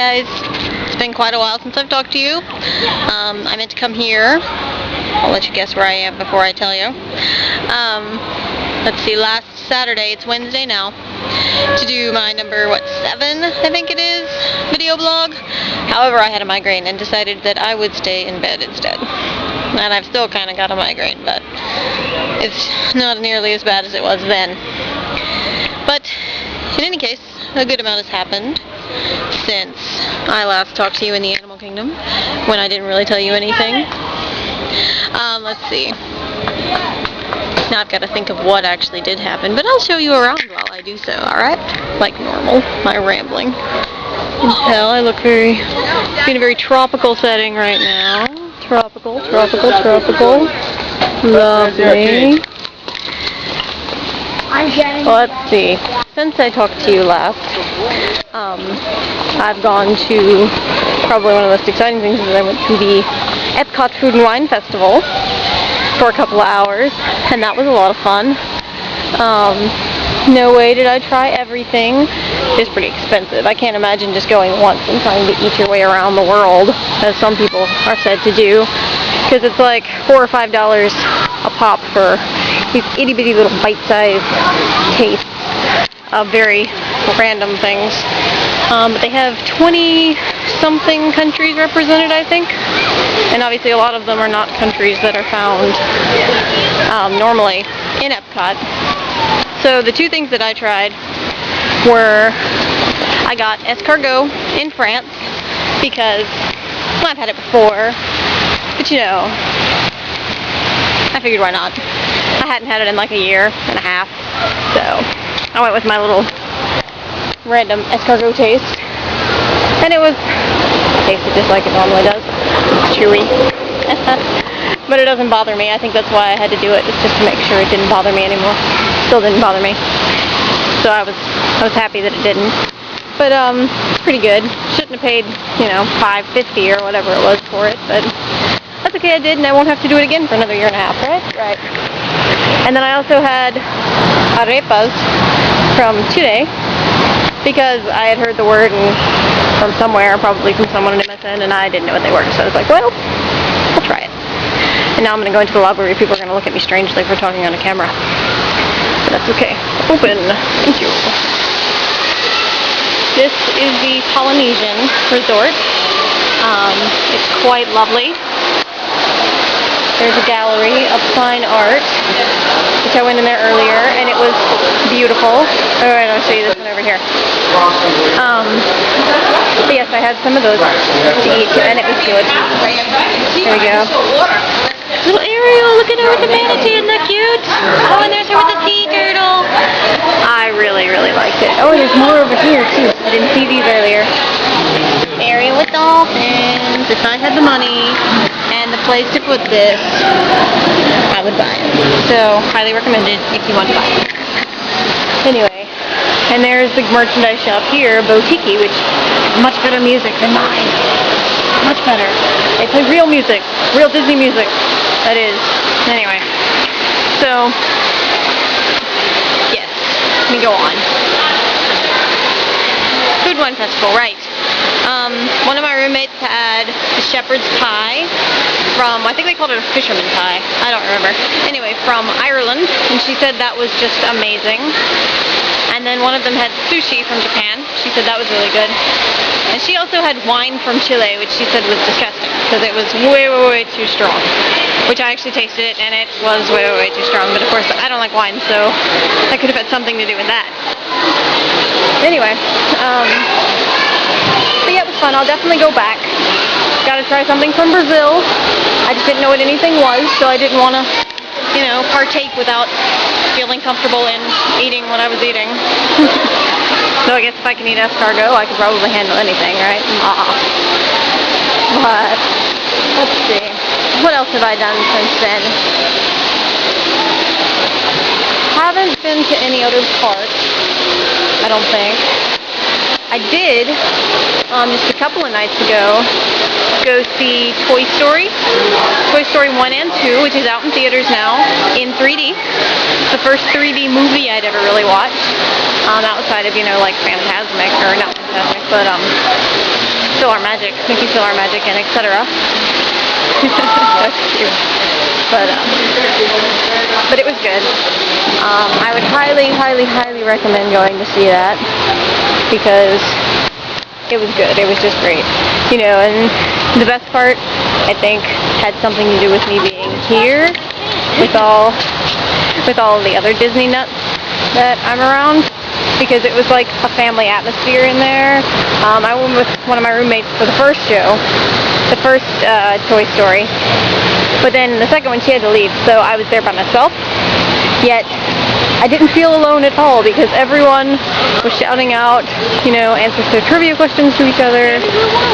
guys, it's been quite a while since I've talked to you. I meant to come here. I'll let you guess where I am before I tell you. Let's see, last Saturday, it's Wednesday now, to do my number, 7, I think it is, video blog. However, I had a migraine and decided that I would stay in bed instead. And I've still kind of got a migraine, but it's not nearly as bad as it was then. But in any case, a good amount has happened since I last talked to you in the animal kingdom, when I didn't really tell you anything. Let's see. Now I've got to think of what actually did happen, but I'll show you around while I do so, alright? Like normal, my rambling. You can tell I look in a very tropical setting right now. Tropical. Lovely. Let's see. Since I talked to you last, I've gone to probably one of the most exciting things is I went to the Epcot Food and Wine Festival for a couple of hours, and that was a lot of fun. No way did I try everything. It's pretty expensive. I can't imagine just going once and trying to eat your way around the world, as some people are said to do, because it's like $4 or $5 a pop for these itty-bitty little bite-sized tastes of very random things. But they have 20-something countries represented, I think. And obviously a lot of them are not countries that are found normally in Epcot. So the two things that I tried were, I got escargot in France, because I've had it before, but you know, I figured why not. I hadn't had it in like a year and a half, so I went with my little random escargot taste, and it tasted just like it normally does. It's chewy. But it doesn't bother me. I think that's why I had to do it, just to make sure it didn't bother me anymore. Still didn't bother me. So I was happy that it didn't. But it's pretty good. Shouldn't have paid, $5.50 or whatever it was for it, but that's okay, I did, and I won't have to do it again for another year and a half, right? Right. And then I also had arepas from Chile, because I had heard the word from somewhere, probably from someone in MSN, and I didn't know what they were, so I was like, well, I'll try it. And now I'm going to go into the library. People are going to look at me strangely for talking on a camera. But that's okay. Open. Thank you. This is the Polynesian Resort. It's quite lovely. There's a gallery of fine art, which I went in there earlier, and it was beautiful. Alright, I'll show you this one over here. But yes, I had some of those to eat, and it was good. There we go. Little Ariel, look at her with the manatee, isn't that cute? Oh, and there's her with the sea turtle. I really, really liked it. Oh, and there's more over here, too. I didn't see these earlier. Ariel with dolphins. If I had the money and the place to put this, I would buy it. So, highly recommended if you want to buy it. Anyway, and there's the merchandise shop here, Boutique, which has much better music than mine. Much better. They play real music. Real Disney music. That is. Anyway. So, yes. Let me go on. Food Wine Festival, right. One of my roommates had a shepherd's pie from, I think they called it a fisherman pie. I don't remember. Anyway, from Ireland, and she said that was just amazing. And then one of them had sushi from Japan. She said that was really good. And she also had wine from Chile, which she said was disgusting, because it was way, way, way too strong. Which I actually tasted it, and it was way, way, way too strong. But of course, I don't like wine, so that could have had something to do with that. Anyway, but yeah, it was fun. I'll definitely go back. Gotta try something from Brazil. I just didn't know what anything was, so I didn't want to, partake without feeling comfortable in eating what I was eating. So I guess if I can eat escargot, I could probably handle anything, right? But, let's see. What else have I done since then? Haven't been to any other parks, I don't think. I did, just a couple of nights ago, go see Toy Story 1 and 2, which is out in theaters now, in 3D. It's the first 3D movie I'd ever really watched, outside of, like Fantasmic, or not Fantasmic, but, Still Our Magic, Mickey Still Our Magic, and etc. That's cute. But it was good. I would highly, highly, highly recommend going to see that because it was good. It was just great. You know, and the best part, I think, had something to do with me being here with all of the other Disney nuts that I'm around, because it was like a family atmosphere in there. I went with one of my roommates for the first show, the first Toy Story, but then the second one she had to leave, so I was there by myself. Yet I didn't feel alone at all because everyone was shouting out, you know, answers to trivia questions to each other,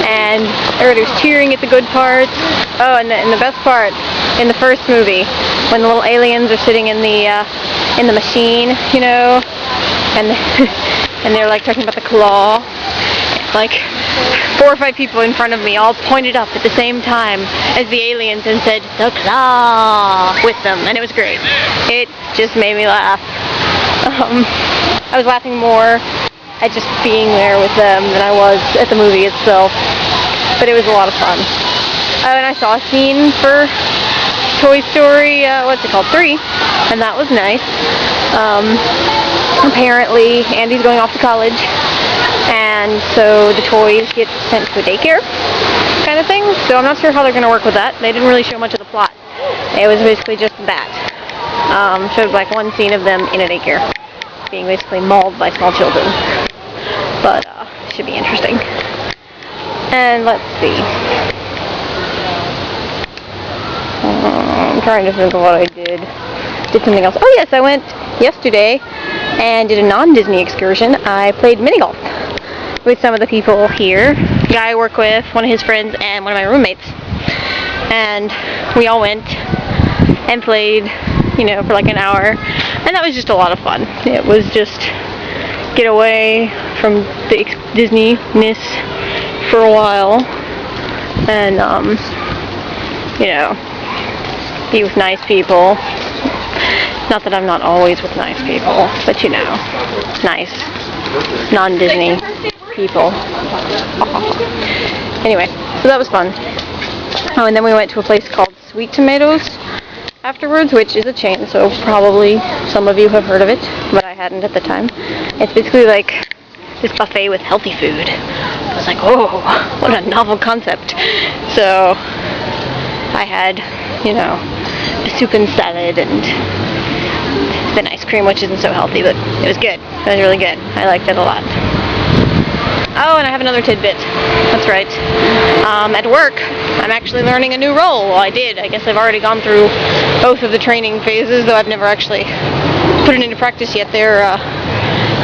and everybody was cheering at the good parts. Oh, and the best part in the first movie, when the little aliens are sitting in the machine, you know, and and they're like talking about the claw. Like 4 or 5 people in front of me all pointed up at the same time as the aliens and said, "The claw," with them, and it was great. It just made me laugh. I was laughing more at just being there with them than I was at the movie itself, but it was a lot of fun. And I saw a scene for Toy Story, what's it called, 3, and that was nice. Apparently Andy's going off to college, and so the toys get sent to a daycare kind of thing, so I'm not sure how they're going to work with that. They didn't really show much of the plot. It was basically just that. Showed like one scene of them in a daycare being basically mauled by small children, but should be interesting. And let's see, I'm trying to think of what I did something else. Oh yes, I went yesterday and did a non-Disney excursion. I played mini golf with some of the people here. The guy I work with, one of his friends, and one of my roommates. And we all went and played, you know, for like an hour. And that was just a lot of fun. It was just get away from the Disney-ness for a while. And, you know, be with nice people. Not that I'm not always with nice people, but you know, nice, non-Disney people. Anyway, so that was fun. Oh, and then we went to a place called Sweet Tomatoes afterwards, which is a chain, so probably some of you have heard of it, but I hadn't at the time. It's basically like this buffet with healthy food. I was like, oh, what a novel concept. So I had, you know, a soup and salad and then ice cream, which isn't so healthy, but it was good. It was really good. I liked it a lot. Oh, and I have another tidbit. That's right. At work, I'm actually learning a new role. Well, I did. I guess I've already gone through both of the training phases, though I've never actually put it into practice yet. They're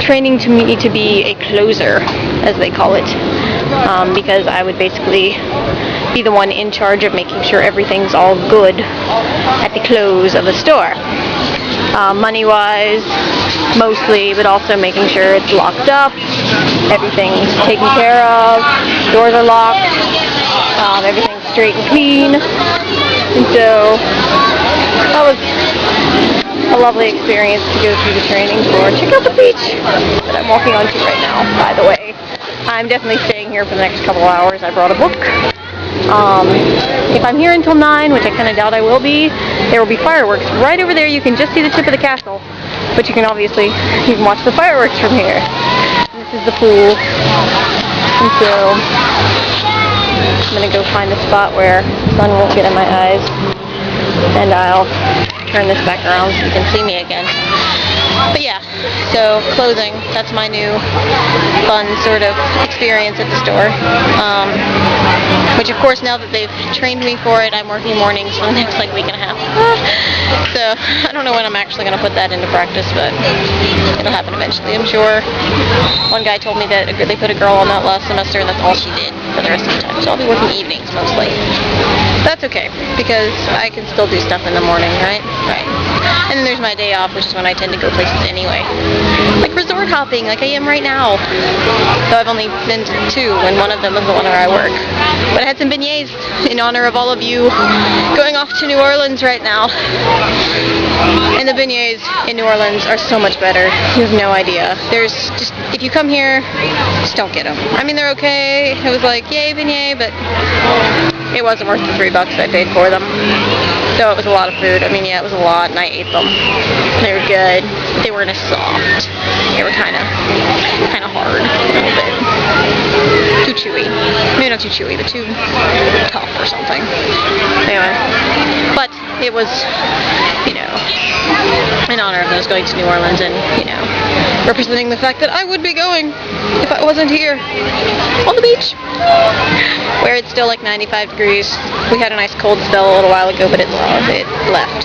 training to me to be a closer, as they call it, because I would basically be the one in charge of making sure everything's all good at the close of the store. Money-wise, mostly, but also making sure it's locked up, everything's taken care of, doors are locked, everything's straight and clean. And so that was a lovely experience to go through the training for. Check out the beach that I'm walking onto right now, by the way. I'm definitely staying here for the next couple hours. I brought a book. If I'm here until 9, which I kind of doubt I will be, there will be fireworks right over there. You can just see the tip of the castle, but you can obviously watch the fireworks from here. And this is the pool, and so I'm going to go find a spot where the sun won't get in my eyes, and I'll turn this back around so you can see me again. But yeah, so clothing, that's my new fun sort of experience at the store. Which of course, now that they've trained me for it, I'm working mornings for the next like week and a half. So I don't know when I'm actually going to put that into practice, but it'll happen eventually, I'm sure. One guy told me that they put a girl on that last semester and that's all she did for the rest of the time. So I'll be working evenings mostly. That's okay, because I can still do stuff in the morning, right? Right. And then there's my day off, which is when I tend to go places anyway. Like resort hopping, like I am right now. Though I've only been to 2, and one of them is the one where I work. But I had some beignets in honor of all of you going off to New Orleans right now. And the beignets in New Orleans are so much better. You have no idea. There's just, if you come here, just don't get them. I mean, they're okay. It was like, yay, beignet, but it wasn't worth the $3 I paid for them. So it was a lot of food. I mean, yeah, it was a lot, and I ate them. They were good. They weren't as soft. They were kind of hard, a little bit. Too chewy. Maybe not too chewy, but too tough or something. Anyway, but it was, you know, in honor of those going to New Orleans and, you know, representing the fact that I would be going if I wasn't here on the beach, where it's still like 95 degrees. We had a nice cold spell a little while ago, but it left,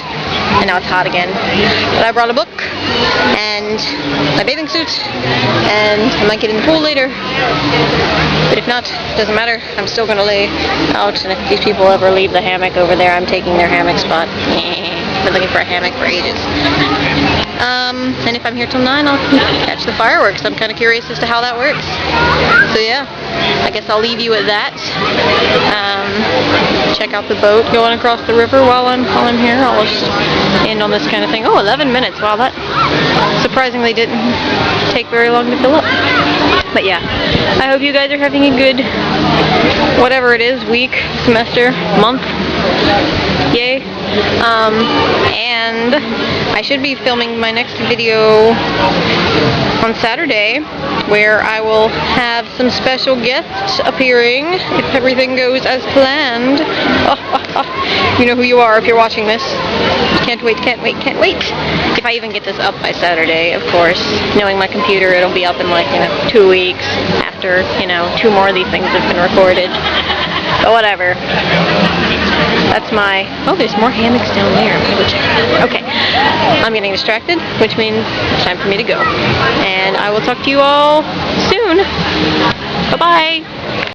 and now it's hot again. But I brought a book and my bathing suit, and I might get in the pool later. But if not, doesn't matter. I'm still gonna lay out, and if these people ever leave the hammock over there, I'm taking their hammock spot. Been looking for a hammock for ages. And if I'm here till 9, I'll catch the fireworks. I'm kind of curious as to how that works. So yeah, I guess I'll leave you at that. Check out the boat going across the river while I'm here. I'll just end on this kind of thing. Oh, 11 minutes. Wow, that surprisingly didn't take very long to fill up. But yeah, I hope you guys are having a good, whatever it is, week, semester, month. Yay. And I should be filming my next video on Saturday, where I will have some special guests appearing if everything goes as planned. You know who you are if you're watching this. Can't wait, can't wait, can't wait. If I even get this up by Saturday, of course. Knowing my computer, it'll be up in like, 2 weeks after, 2 more of these things have been recorded. But whatever. That's my... Oh, there's more hammocks down there. I'm gonna go check. Okay. I'm getting distracted, which means it's time for me to go. And I will talk to you all soon. Bye-bye.